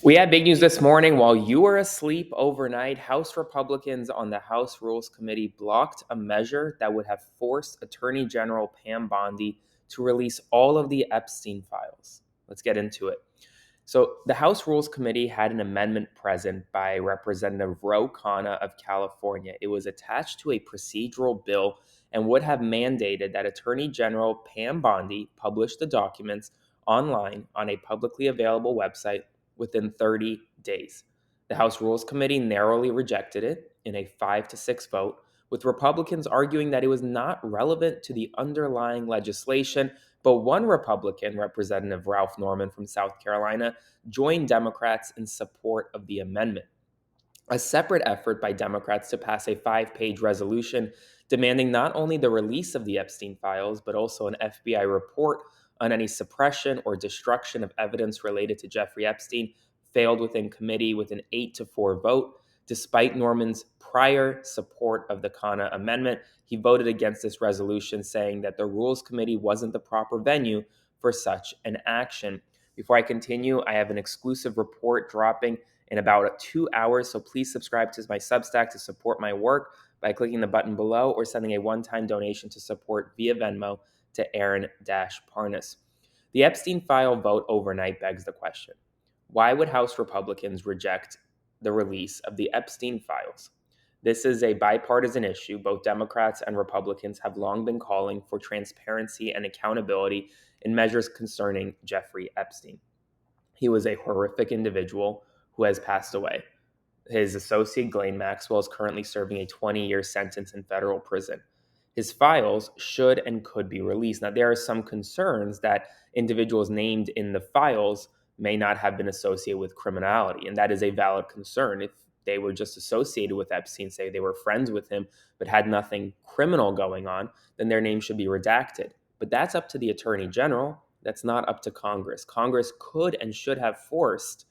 We had big news this morning. While you were asleep overnight, House Republicans on the House Rules Committee blocked a measure that would have forced Attorney General Pam Bondi to release all of the Epstein files. Let's get into it. So, the House Rules Committee had an amendment present by Representative Ro Khanna of California. It was attached to a procedural bill and would have mandated that Attorney General Pam Bondi publish the documents online on a publicly available website within 30 days. The House Rules Committee narrowly rejected it in a 5 to 6 vote, with Republicans arguing that it was not relevant to the underlying legislation. But one Republican, Representative Ralph Norman from South Carolina, joined Democrats in support of the amendment. A separate effort by Democrats to pass a 5 page resolution demanding not only the release of the Epstein files, but also an FBI report on any suppression or destruction of evidence related to Jeffrey Epstein failed within committee with an 8 to 4 vote. Despite Norman's prior support of the Khanna amendment, he voted against this resolution, saying that the Rules Committee wasn't the proper venue for such an action. Before I continue, I have an exclusive report dropping in about 2 hours. So please subscribe to my Substack to support my work by clicking the button below or sending a one-time donation to support via Venmo to Aaron Parnas. The Epstein file vote overnight begs the question: why would House Republicans reject the release of the Epstein files? This is a bipartisan issue. Both Democrats and Republicans have long been calling for transparency and accountability in measures concerning Jeffrey Epstein. He was a horrific individual who has passed away. His associate, Ghislaine Maxwell, is currently serving a 20-year sentence in federal prison. His files should and could be released. Now, there are some concerns that individuals named in the files may not have been associated with criminality, and that is a valid concern. If they were just associated with Epstein, say they were friends with him, but had nothing criminal going on, then their name should be redacted. But that's up to the Attorney General. That's not up to Congress. Congress could and should have forced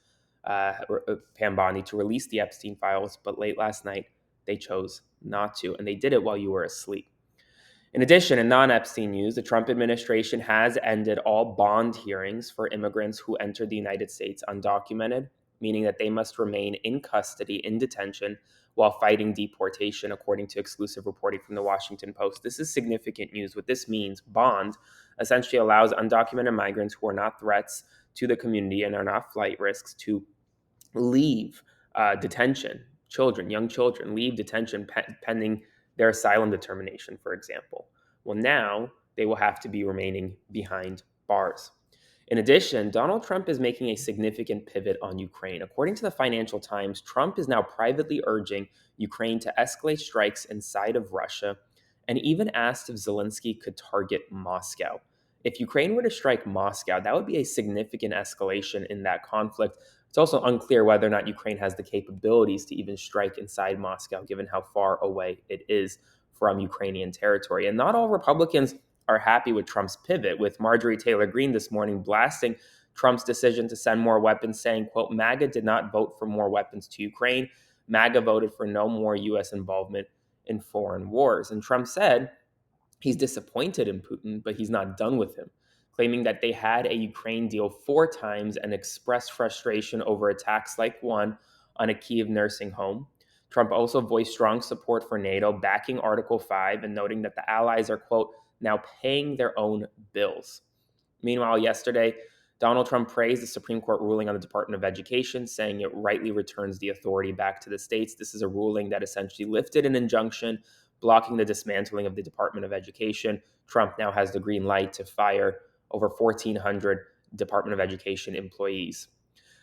Pam Bondi to release the Epstein files, but late last night they chose not to, and they did it while you were asleep. In addition, in non Epstein news, the Trump administration has ended all bond hearings for immigrants who entered the United States undocumented, meaning that they must remain in custody in detention while fighting deportation, according to exclusive reporting from the Washington Post. This is significant news. What this means: bond essentially allows undocumented migrants who are not threats to the community and are not flight risks to leave detention. Young children, leave detention pending their asylum determination, for example. Well, now they will have to be remaining behind bars. In addition, Donald Trump is making a significant pivot on Ukraine. According to the Financial Times, Trump is now privately urging Ukraine to escalate strikes inside of Russia and even asked if Zelensky could target Moscow. If Ukraine were to strike Moscow, that would be a significant escalation in that conflict. It's also unclear whether or not Ukraine has the capabilities to even strike inside Moscow, given how far away it is from Ukrainian territory. And not all Republicans are happy with Trump's pivot, with Marjorie Taylor Greene this morning blasting Trump's decision to send more weapons, saying, quote, MAGA did not vote for more weapons to Ukraine. MAGA voted for no more U.S. involvement in foreign wars. And Trump said he's disappointed in Putin, but he's not done with him, claiming that they had a Ukraine deal 4 times and expressed frustration over attacks like one on a Kyiv nursing home. Trump also voiced strong support for NATO, backing Article 5 and noting that the allies are, quote, now paying their own bills. Meanwhile, yesterday, Donald Trump praised the Supreme Court ruling on the Department of Education, saying it rightly returns the authority back to the states. This is a ruling that essentially lifted an injunction blocking the dismantling of the Department of Education. Trump now has the green light to fire over 1,400 Department of Education employees.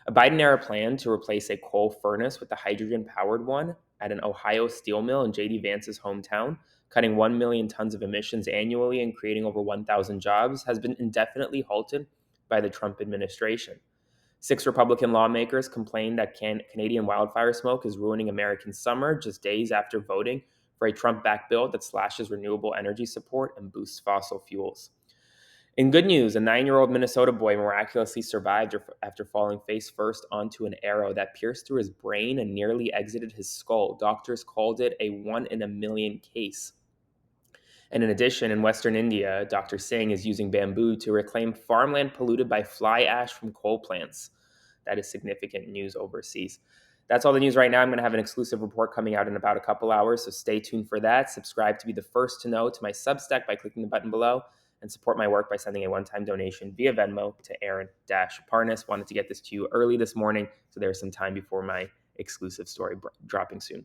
A Biden-era plan to replace a coal furnace with a hydrogen-powered one at an Ohio steel mill in J.D. Vance's hometown, cutting 1 million tons of emissions annually and creating over 1,000 jobs, has been indefinitely halted by the Trump administration. 6 Republican lawmakers complained that Canadian wildfire smoke is ruining American summer just days after voting for a Trump-backed bill that slashes renewable energy support and boosts fossil fuels. In good news, a 9-year-old Minnesota boy miraculously survived after falling face first onto an arrow that pierced through his brain and nearly exited his skull. Doctors called it a 1 in a million case. And in addition, in Western India, Dr. Singh is using bamboo to reclaim farmland polluted by fly ash from coal plants. That is significant news overseas. That's all the news right now. I'm going to have an exclusive report coming out in about a couple hours, so stay tuned for that. Subscribe to be the first to know to my Substack by clicking the button below, and support my work by sending a one-time donation via Venmo to Aaron-Parnas. Wanted to get this to you early this morning, so there's some time before my exclusive story dropping soon.